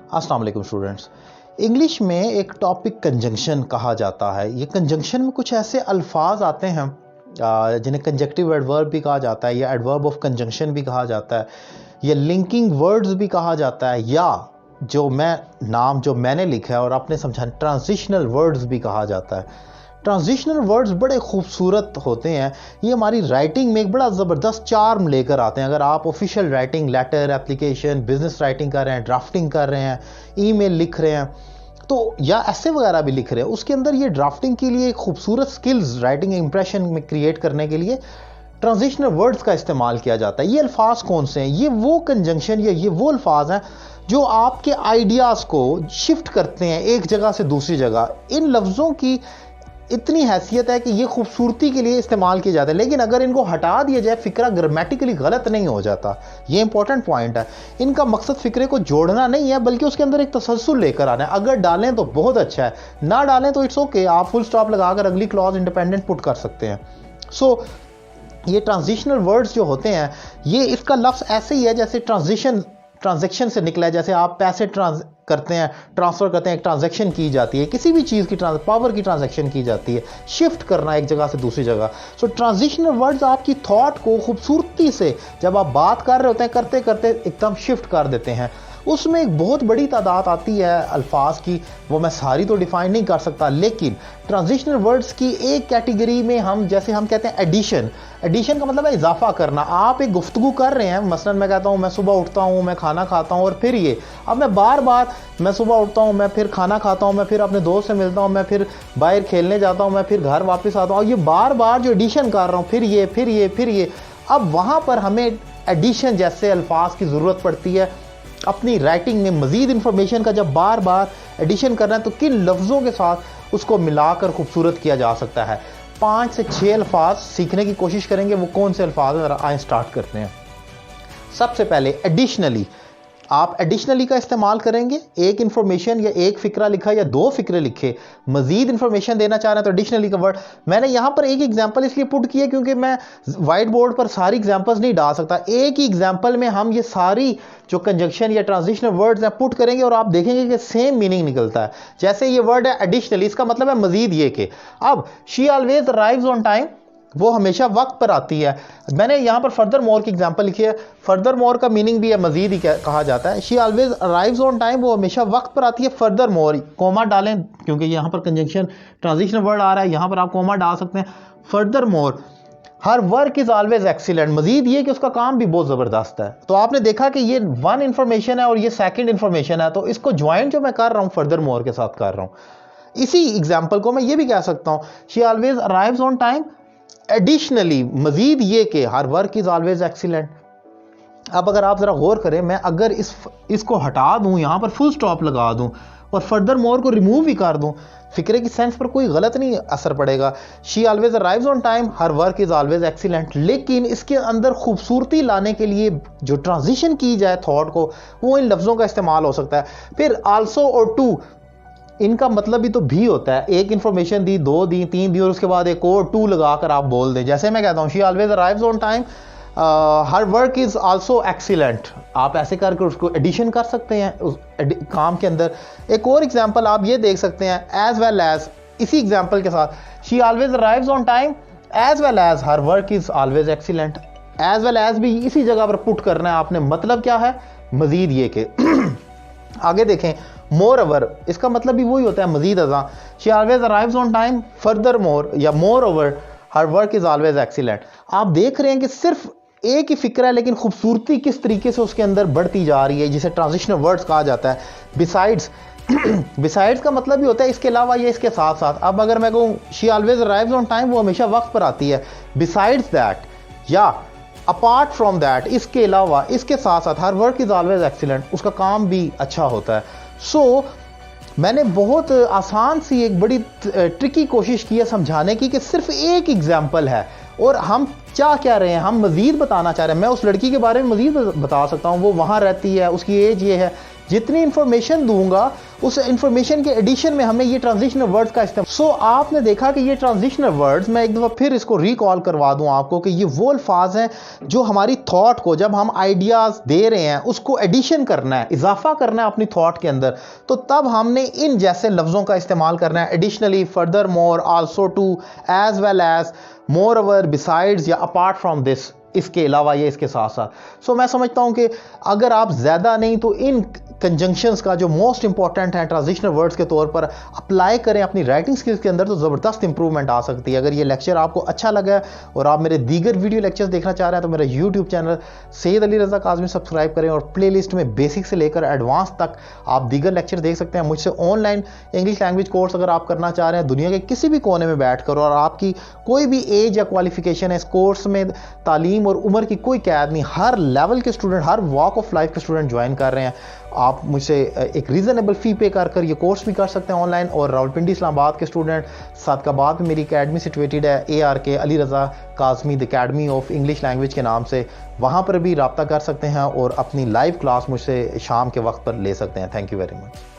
अस्सलाम वालेकुम students. English में एक टॉपिक कंजंक्शन कहा जाता है। ये कंजंक्शन में कुछ ऐसे अल्फाज आते हैं जिन्हें कंजक्टिव एडवर्ब भी कहा जाता है या एडवर्ब ऑफ कंजंक्शन भी कहा जाता है या लिंकिंग वर्ड्स भी कहा जाता है या जो मैंने लिखा है और आपने समझा ट्रांजिशनल वर्ड्स भी कहा जाता है। ट्रांजिशनल वर्ड्स बड़े खूबसूरत होते हैं। ये हमारी राइटिंग में एक बड़ा ज़बरदस्त चार्म लेकर आते हैं। अगर आप official writing, letter, application, business writing कर रहे हैं, ड्राफ्टिंग कर रहे हैं, ईमेल लिख रहे हैं तो या ऐसे वगैरह भी लिख रहे हैं, उसके अंदर ये ड्राफ्टिंग के लिए खूबसूरत स्किल्स राइटिंग इंप्रेशन में क्रिएट करने के लिए ट्रांजिशनल वर्ड्स का इस्तेमाल किया जाता है। ये अल्फाज कौन से हैं? ये वो कंजंक्शन या ये वो अल्फाज हैं जो आपके आइडियाज़ को शिफ्ट करते हैं एक जगह से दूसरी जगह। इन लफ्ज़ों की इतनी हैसियत है कि ये खूबसूरती के लिए इस्तेमाल किए जाते हैं, लेकिन अगर इनको हटा दिया जाए फ़िक्रा ग्रामेटिकली गलत नहीं हो जाता। ये इंपॉर्टेंट पॉइंट है। इनका मकसद फ़िक्रे को जोड़ना नहीं है बल्कि उसके अंदर एक तसलसल लेकर आना है। अगर डालें तो बहुत अच्छा है, ना डालें तो इट्स ओके, आप फुल स्टॉप लगाकर अगली क्लॉज इंडिपेंडेंट पुट कर सकते हैं। सो ये ट्रांजिशनल वर्ड्स जो होते हैं, ये इसका लफ्ज़ ऐसे ही है जैसे ट्रांजैक्शन से निकला है। जैसे आप पैसे ट्रांसफ़र करते हैं, एक ट्रांजैक्शन की जाती है, किसी भी चीज़ की पावर की ट्रांजैक्शन की जाती है, शिफ्ट करना एक जगह से दूसरी जगह। सो ट्रांजिशनल वर्ड्स आपकी थॉट को खूबसूरती से जब आप बात कर रहे होते हैं करते करते एकदम शिफ्ट कर देते हैं। उसमें एक बहुत बड़ी तादाद आती है अल्फाज की, वो मैं सारी तो डिफाइन नहीं कर सकता, लेकिन ट्रांजिशनल वर्ड्स की एक कैटेगरी में हम कहते हैं एडिशन का मतलब है इजाफा करना। आप एक गुफ्तगू कर रहे हैं, मसलन मैं कहता हूँ मैं सुबह उठता हूँ, मैं खाना खाता हूँ और फिर ये, अब मैं बार बार मैं सुबह उठता हूँ, मैं फिर खाना खाता हूँ, मैं फिर अपने दोस्त से मिलता हूँ, मैं फिर बाहर खेलने जाता हूँ, मैं फिर घर वापस आता हूँ, ये बार बार जो एडिशन कर रहा हूँ, फिर ये, अब वहाँ पर हमें एडिशन जैसे अल्फाज की ज़रूरत पड़ती है। अपनी राइटिंग में मज़ीद इंफॉर्मेशन का जब बार बार एडिशन करना है तो किन लफ्ज़ों के साथ उसको मिलाकर खूबसूरत किया जा सकता है। 5 से 6 अल्फाज सीखने की कोशिश करेंगे। वो कौन से अल्फाज हैं, आए स्टार्ट करते हैं। सबसे पहले एडिशनली। आप एडिशनली का इस्तेमाल करेंगे, एक इंफॉर्मेशन या एक फ़िक्रा लिखा या 2 फ़िक्रे लिखे, मज़ीद इंफॉर्मेशन देना चाह रहे हैं तो एडिशनली का वर्ड। मैंने यहाँ पर एक एग्जांपल इसलिए पुट किया क्योंकि मैं वाइट बोर्ड पर सारी एग्जांपल्स नहीं डाल सकता। एक ही एग्जांपल में हम ये सारी जो कंजंक्शन या ट्रांजिशनल वर्ड्स हैं पुट करेंगे और आप देखेंगे कि सेम मीनिंग निकलता है। जैसे ये वर्ड है एडिशनली, इसका मतलब है मज़ीद ये कि अब she always arrives on time, वो हमेशा वक्त पर आती है। मैंने यहाँ पर फर्दर मोर की एग्जांपल लिखी है। फर्दर मोर का मीनिंग भी है मजीद ही कहा जाता है। She always arrives on time, वो हमेशा वक्त पर आती है। फर्दर मोर कोमा डालें क्योंकि यहाँ पर कंजंक्शन ट्रांजिशनल वर्ड आ रहा है, यहाँ पर आप कोमा डाल सकते हैं। Furthermore, her work is always excellent, मजीद ये कि उसका काम भी बहुत ज़बरदस्त है। तो आपने देखा कि ये वन इन्फॉर्मेशन है और ये सेकेंड इन्फॉर्मेशन है, तो इसको ज्वाइंट जो मैं कर रहा हूँ फर्दर मोर के साथ कर रहा हूँ। इसी एग्जाम्पल को मैं ये भी कह सकता हूँ, she always arrives on time additionally, मजीद ये कि her work is always excellent. अब अगर आप जरा गौर करें, मैं अगर इसको हटा दूं, यहां पर फुल स्टॉप लगा दूं और फर्दर मोर को रिमूव भी कर दूं, फिक्रे की सेंस पर कोई गलत नहीं असर पड़ेगा। She always arrives on time, her work is always excellent. लेकिन इसके अंदर खूबसूरती लाने के लिए जो ट्रांजिशन की जाए थॉट को, वो इन लफ्जों का इस्तेमाल हो सकता है। फिर आल्सो और टू, इनका मतलब भी तो भी होता है। एक इंफॉर्मेशन दी, 2 दी, 3 दी और उसके बाद एक और 2 लगाकर आप बोल दें। जैसे मैं कहता हूँ she always arrives on time, her work is also excellent, आप ऐसे करके उसको एडिशन कर सकते हैं उस काम के अंदर। एक और एग्जांपल आप ये देख सकते हैं, एज वेल एज, इसी एग्जांपल के साथ, she always arrives on time as well as her work is always excellent. As well as भी इसी जगह पर पुट करना है आपने। मतलब क्या है, मजीद ये कि आगे देखें, मोर ओवर, इसका मतलब भी वही होता है मजीद अज़ा। She always arrives on time, furthermore या moreover her work is always excellent. आप देख रहे हैं कि सिर्फ एक ही फिक्र है लेकिन खूबसूरती किस तरीके से उसके अंदर बढ़ती जा रही है, जिसे ट्रांजिशनल वर्ड्स कहा जाता है। बिसाइड्स का मतलब भी होता है इसके अलावा या इसके साथ साथ। अब अगर मैं कहूँ she always arrives on time, वो हमेशा वक्त पर आती है। बिसाइड्स दैट या अपार्ट फ्रॉम दैट, इसके अलावा, इसके साथ साथ, हर वर्क इज ऑलवेज एक्सीलेंट, उसका काम भी अच्छा होता है। सो मैंने बहुत आसान सी एक बड़ी ट्रिकी कोशिश की है समझाने की कि सिर्फ एक एग्जाम्पल है और हम चाह क्या रहे हैं, हम मज़ीद बताना चाह रहे हैं। मैं उस लड़की के बारे में मज़ीद बता सकता हूँ, वो वहाँ रहती है, उसकी एज ये है। जितनी इंफॉर्मेशन दूंगा उस इंफॉर्मेशन के एडिशन में हमने ये ट्रांजिशनल वर्ड्स का इस्तेमाल। सो आपने देखा कि ये ट्रांजिशनल वर्ड्स, मैं एक दफ़ा फिर इसको रिकॉल करवा दूं आपको कि ये वो अल्फाज हैं जो हमारी थॉट को, जब हम आइडियाज़ दे रहे हैं उसको एडिशन करना है, इजाफा करना है अपनी थॉट के अंदर, तो तब हमने इन जैसे लफ्ज़ों का इस्तेमाल करना है। Additionally, furthermore, also too, as well as, moreover, besides या अपार्ट फ्रॉम दिस, इसके अलावा या इसके साथ साथ। सो मैं समझता हूं कि अगर आप ज़्यादा नहीं तो इन कंजंक्शंस का जो मोस्ट इंपॉर्टेंट है ट्रांजिशनल वर्ड्स के तौर पर अप्लाई करें अपनी राइटिंग स्किल्स के अंदर, तो ज़बरदस्त इंप्रूवमेंट आ सकती है। अगर ये लेक्चर आपको अच्छा लगा है और आप मेरे दीगर वीडियो लेक्चर्स देखना चाह रहे हैं तो मेरा YouTube channel Syed Ali Raza Kazmi subscribe करें और प्लेलिस्ट में बेसिक से लेकर एडवांस तक आप दीगर लेक्चर देख सकते हैं। मुझसे ऑनलाइन इंग्लिश लैंग्वेज कोर्स अगर आप करना चाह रहे हैं दुनिया के किसी भी कोने में बैठ कर, और आपकी कोई भी एज या क्वालिफिकेशन है, इस कोर्स में तालीम और उम्र की कोई कैद नहीं, हर लेवल के student, her walk of life के स्टूडेंट ज्वाइन कर रहे हैं। आप मुझसे एक रीज़नेबल फ़ी पे कर ये कोर्स भी कर सकते हैं ऑनलाइन। और रावलपिंडी इस्लामाबाद के स्टूडेंट, सादकाबाद में मेरी अकेडमी सिचुएटेड है, ARK Ali Raza Kazmi the academy of English language के नाम से, वहाँ पर भी रब्ता कर सकते हैं और अपनी लाइव क्लास मुझसे शाम के वक्त पर ले सकते हैं। Thank you very much.